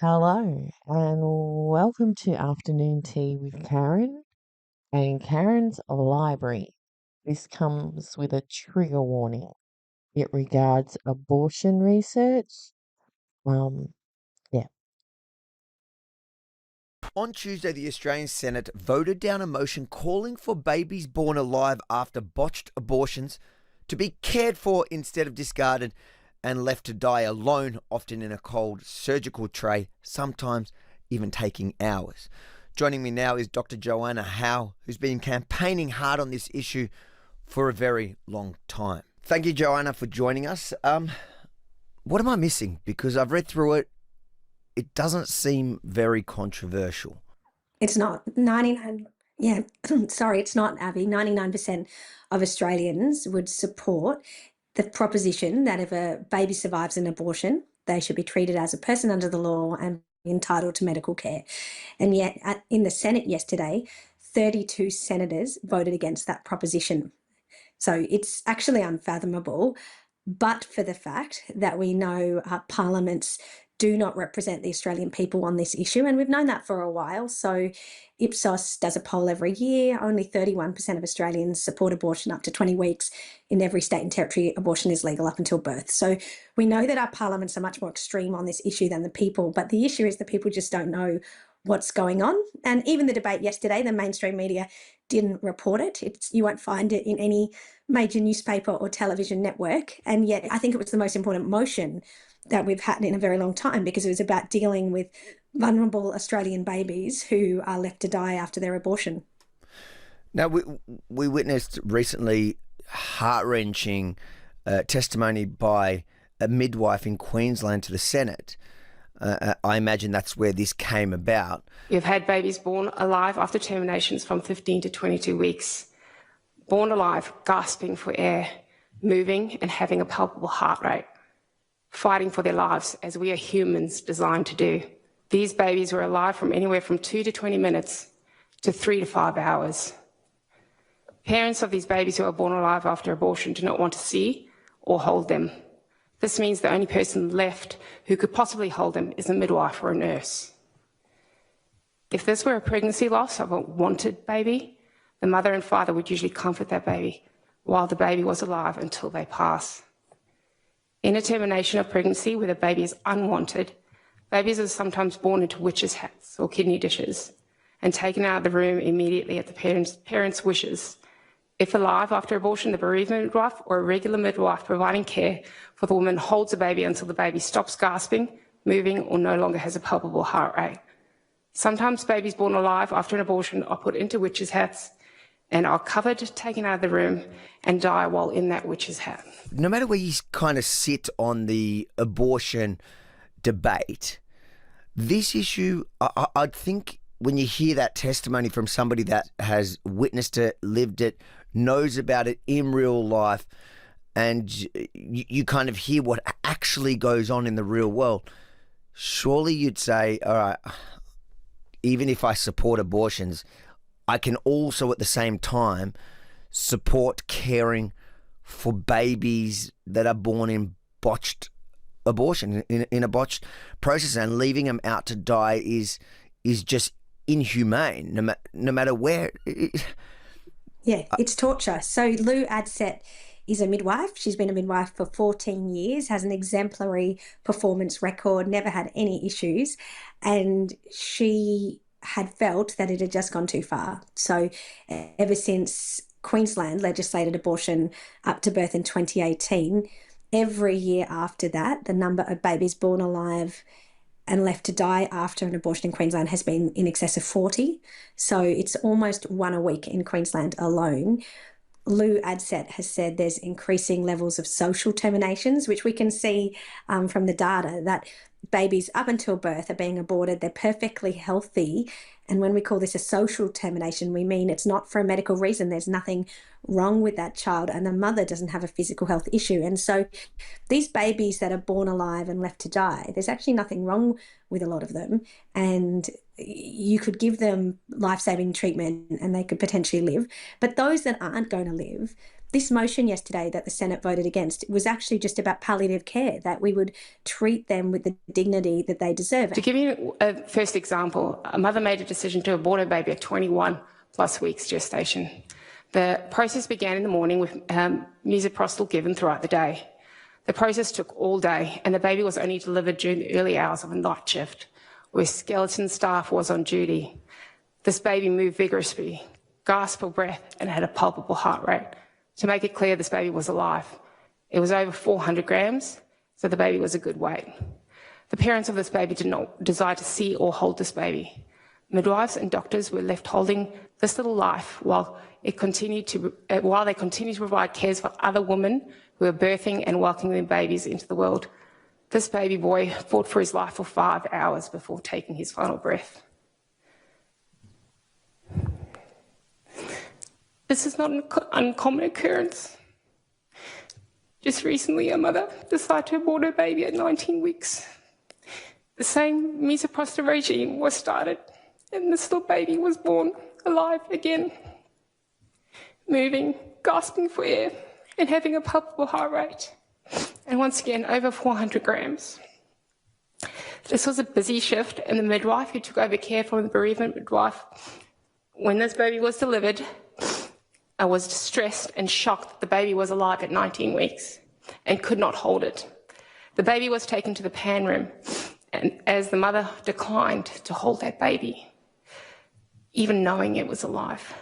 Hello, and welcome to Afternoon Tea with Karen and Karen's Library. This comes with a trigger warning. It regards abortion research. Um, yeah. On Tuesday, the Australian Senate voted down a motion calling for babies born alive after botched abortions to be cared for instead of discarded and left to die alone, often in a cold surgical tray, sometimes even taking hours. Joining me now is Dr. Joanna Howe, who's been campaigning hard on this issue for a very long time. Thank you, Joanna, for joining us. What am I missing? Because I've read through it. It doesn't seem very controversial. It's not 99. Yeah, sorry, it's not, Avi. 99% of Australians would support the proposition that if a baby survives an abortion, they should be treated as a person under the law and be entitled to medical care. And yet, in the Senate yesterday, 32 senators voted against that proposition. So it's actually unfathomable, but for the fact that we know parliaments do not represent the Australian people on this issue, and we've known that for a while. So Ipsos does a poll every year. Only 31% of Australians support abortion up to 20 weeks. In every state and territory, abortion is legal up until birth. So we know that our parliaments are much more extreme on this issue than the people, but the issue is the people just don't know what's going on. And even the debate yesterday, the mainstream media didn't report it. You won't find it in any major newspaper or television network. And yet I think it was the most important motion that we've had in a very long time, because it was about dealing with vulnerable Australian babies who are left to die after their abortion. Now, we witnessed recently heart-wrenching testimony by a midwife in Queensland to the Senate. I imagine that's where this came about. We've had babies born alive after terminations from 15 to 22 weeks, born alive, gasping for air, moving and having a palpable heart rate, fighting for their lives as we are humans designed to do. These babies were alive from anywhere from 2 to 20 minutes to 3 to 5 hours. Parents of these babies who are born alive after abortion do not want to see or hold them. This means the only person left who could possibly hold them is a midwife or a nurse. If this were a pregnancy loss of a wanted baby, the mother and father would usually comfort that baby while the baby was alive until they pass. In a termination of pregnancy where the baby is unwanted, babies are sometimes born into witches' hats or kidney dishes and taken out of the room immediately at the parents' wishes. If alive after abortion, the bereavement midwife or a regular midwife providing care for the woman holds the baby until the baby stops gasping, moving, or no longer has a palpable heart rate. Sometimes babies born alive after an abortion are put into witches' hats and are covered, taken out of the room, and die while in that witch's hat. No matter where you kind of sit on the abortion debate, this issue, I think when you hear that testimony from somebody that has witnessed it, lived it, knows about it in real life, and you kind of hear what actually goes on in the real world, surely you'd say, all right, even if I support abortions, I can also at the same time support caring for babies that are born in botched abortion, in a botched process, and leaving them out to die is just inhumane, no matter where. Yeah, it's torture. So Lou Adsett is a midwife. She's been a midwife for 14 years, has an exemplary performance record, never had any issues, and she had felt that it had just gone too far. So ever since Queensland legislated abortion up to birth in 2018, every year after that, the number of babies born alive and left to die after an abortion in Queensland has been in excess of 40. So it's almost one a week in Queensland alone. Lou Adsett has said there's increasing levels of social terminations, which we can see from the data, that babies up until birth are being aborted. They're perfectly healthy. And when we call this a social termination, we mean it's not for a medical reason. There's nothing wrong with that child and the mother doesn't have a physical health issue. And so these babies that are born alive and left to die, there's actually nothing wrong with a lot of them. And you could give them life-saving treatment and they could potentially live. But those that aren't going to live, This motion yesterday that the Senate voted against was actually just about palliative care, that we would treat them with the dignity that they deserve. To give you a first example, a mother made a decision to abort her baby at 21 plus weeks gestation. The process began in the morning with misoprostol given throughout the day. The process took all day, and the baby was only delivered during the early hours of a night shift, where skeleton staff was on duty. This baby moved vigorously, gasped for breath, and had a palpable heart rate. To make it clear, this baby was alive. It was over 400 grams, so the baby was a good weight. The parents of this baby did not desire to see or hold this baby. Midwives and doctors were left holding this little life while they continued to provide cares for other women who were birthing and welcoming their babies into the world. This baby boy fought for his life for 5 hours before taking his final breath. This is not an uncommon occurrence. Just recently, a mother decided to abort her baby at 19 weeks. The same misoprostol regime was started, and this little baby was born alive again, moving, gasping for air, and having a palpable heart rate, and once again, over 400 grams. This was a busy shift, and the midwife who took over care from the bereavement midwife when this baby was delivered, I was distressed and shocked that the baby was alive at 19 weeks and could not hold it. The baby was taken to the pan room, and as the mother declined to hold that baby, even knowing it was alive.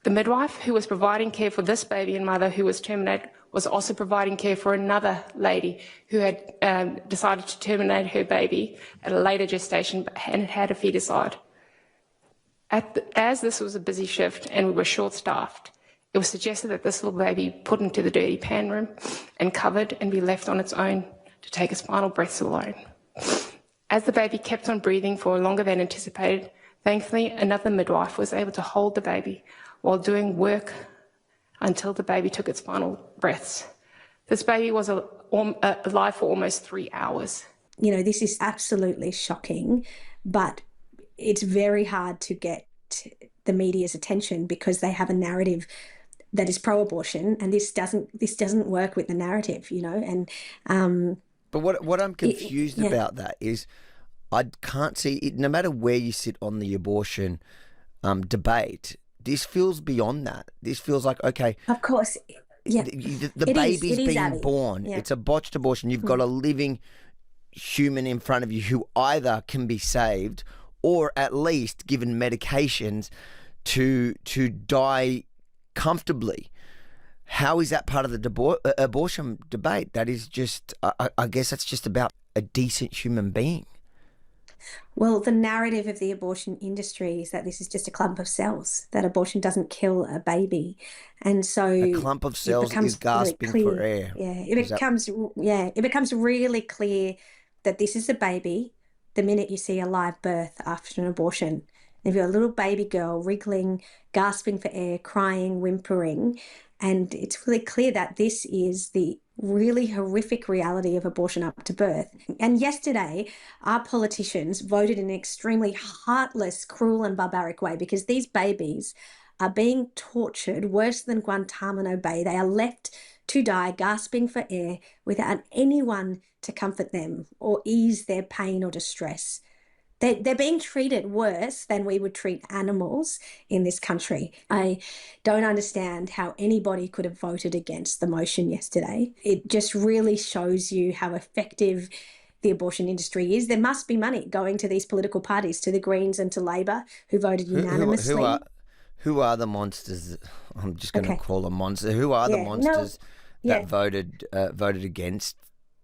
The midwife who was providing care for this baby and mother who was terminated was also providing care for another lady who had decided to terminate her baby at a later gestation and had a feticide. As this was a busy shift and we were short-staffed, it was suggested that this little baby put into the dirty pan room and covered and be left on its own to take its final breaths alone. As the baby kept on breathing for longer than anticipated, thankfully another midwife was able to hold the baby while doing work until the baby took its final breaths. This baby was alive for almost 3 hours. You know, this is absolutely shocking, but it's very hard to get the media's attention because they have a narrative that is pro-abortion, and this doesn't work with the narrative, you know. And but what I'm confused about that is I can't see it. No matter where you sit on the abortion debate, this feels beyond that. This feels like, okay, of course, yeah, the baby's being born. Yeah. It's a botched abortion. You've got a living human in front of you who either can be saved or at least given medications to die comfortably. How is that part of the abortion debate? That is just, I guess that's just about a decent human being. Well, the narrative of the abortion industry is that this is just a clump of cells, that abortion doesn't kill a baby. And so a clump of cells is gasping really for air. Yeah, it becomes really clear that this is a baby the minute you see a live birth after an abortion. If you're a little baby girl wriggling, gasping for air, crying, whimpering, and it's really clear that this is the really horrific reality of abortion up to birth. And yesterday, our politicians voted in an extremely heartless, cruel and barbaric way because these babies are being tortured worse than Guantanamo Bay. They are left to die gasping for air without anyone to comfort them or ease their pain or distress. They're being treated worse than we would treat animals in this country. I don't understand how anybody could have voted against the motion yesterday. It just really shows you how effective the abortion industry is. There must be money going to these political parties, to the Greens and to Labor, who voted unanimously. Who are the monsters? I'm just going to call them monsters. Who are the monsters that voted against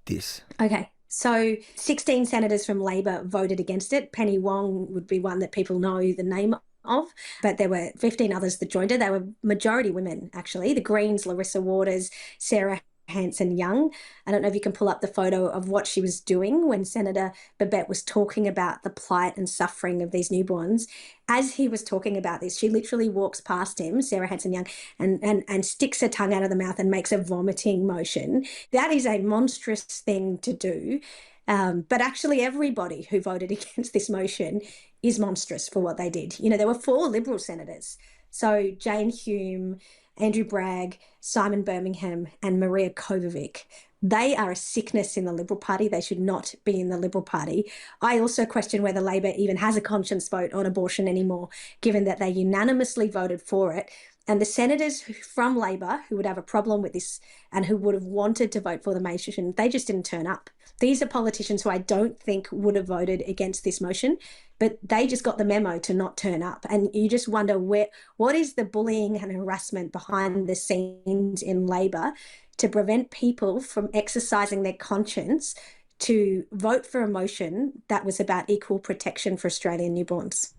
this? Okay. So 16 senators from Labor voted against it. Penny Wong would be one that people know the name of, but there were 15 others that joined her. They were majority women, actually. The Greens, Larissa Waters, Sarah Hanson-Young. I don't know if you can pull up the photo of what she was doing when Senator Babette was talking about the plight and suffering of these newborns. As he was talking about this, she literally walks past him, Sarah Hanson-Young, and sticks her tongue out of the mouth and makes a vomiting motion. That is a monstrous thing to do. But actually everybody who voted against this motion is monstrous for what they did. You know, there were 4 Liberal senators. So Jane Hume, Andrew Bragg, Simon Birmingham, and Maria Kovacic. They are a sickness in the Liberal Party. They should not be in the Liberal Party. I also question whether Labor even has a conscience vote on abortion anymore, given that they unanimously voted for it. And the senators from Labor who would have a problem with this and who would have wanted to vote for the motion, they just didn't turn up. These are politicians who I don't think would have voted against this motion, but they just got the memo to not turn up. And you just wonder what is the bullying and harassment behind the scenes in Labor to prevent people from exercising their conscience to vote for a motion that was about equal protection for Australian newborns.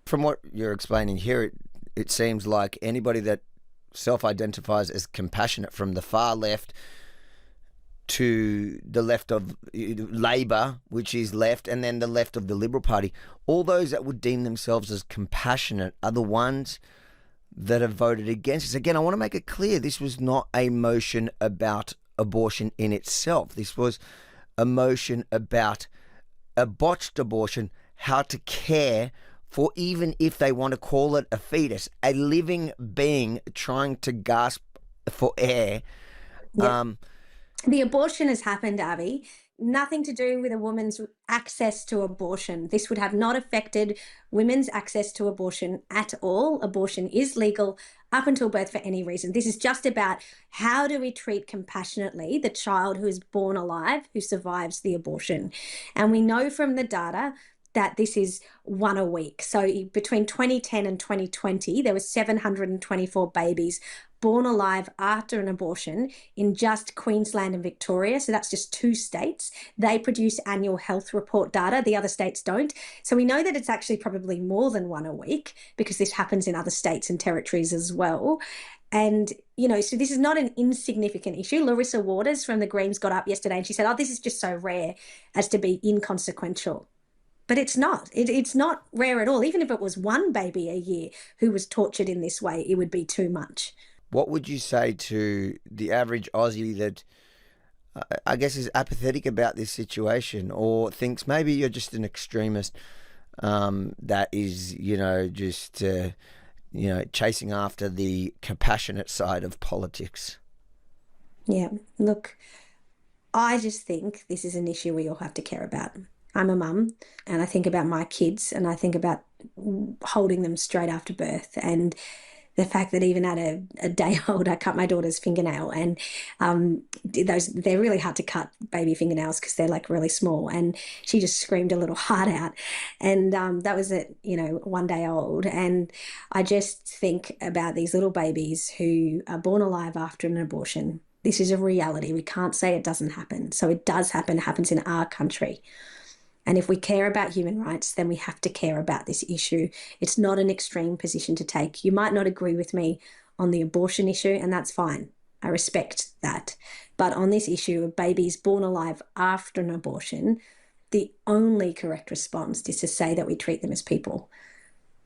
From what you're explaining here, it seems like anybody that self-identifies as compassionate, from the far left to the left of Labor, which is left, and then the left of the Liberal Party, all those that would deem themselves as compassionate are the ones that have voted against this. Again, I want to make it clear, this was not a motion about abortion in itself. This was a motion about a botched abortion, how to care for, even if they want to call it a fetus, a living being trying to gasp for air. Yep. The abortion has happened, Abby. Nothing to do with a woman's access to abortion. This would have not affected women's access to abortion at all. Abortion is legal up until birth for any reason. This is just about how do we treat compassionately the child who is born alive, who survives the abortion. And we know from the data that this is one a week. So between 2010 and 2020, there were 724 babies born alive after an abortion in just Queensland and Victoria. So that's just 2 states. They produce annual health report data. The other states don't. So we know that it's actually probably more than one a week because this happens in other states and territories as well. And, so this is not an insignificant issue. Larissa Waters from the Greens got up yesterday and she said, this is just so rare as to be inconsequential. But it's not. It's not rare at all. Even if it was one baby a year who was tortured in this way, it would be too much. What would you say to the average Aussie that I guess is apathetic about this situation, or thinks maybe you're just an extremist that is, just chasing after the compassionate side of politics? Yeah, look, I just think this is an issue we all have to care about. I'm a mum and I think about my kids and I think about holding them straight after birth, and the fact that even at a day old, I cut my daughter's fingernail, and they're really hard to cut, baby fingernails, because they're like really small, and she just screamed a little heart out, and that was at 1 day old. And I just think about these little babies who are born alive after an abortion. This is a reality. We can't say it doesn't happen. So it does happen. It happens in our country. And if we care about human rights, then we have to care about this issue. It's not an extreme position to take. You might not agree with me on the abortion issue, and that's fine. I respect that. But on this issue of babies born alive after an abortion, the only correct response is to say that we treat them as people.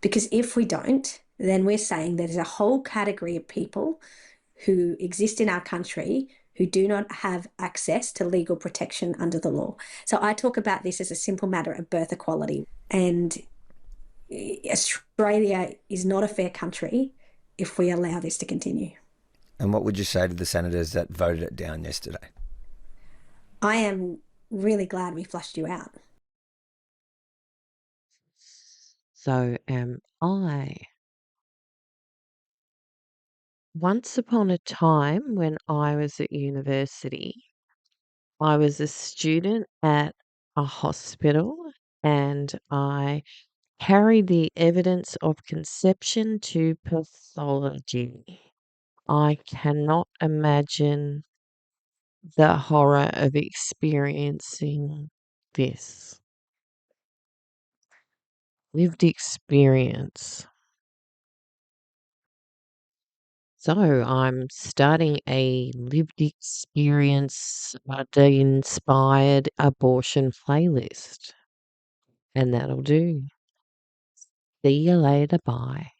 Because if we don't, then we're saying there's a whole category of people who exist in our country who do not have access to legal protection under the law. So I talk about this as a simple matter of birth equality. And Australia is not a fair country if we allow this to continue. And what would you say to the senators that voted it down yesterday? I am really glad we flushed you out. So am I. Once upon a time, when I was at university, I was a student at a hospital and I carried the evidence of conception to pathology. I cannot imagine the horror of experiencing this. Lived experience. So I'm starting a lived experience inspired abortion playlist. And that'll do. See you later. Bye.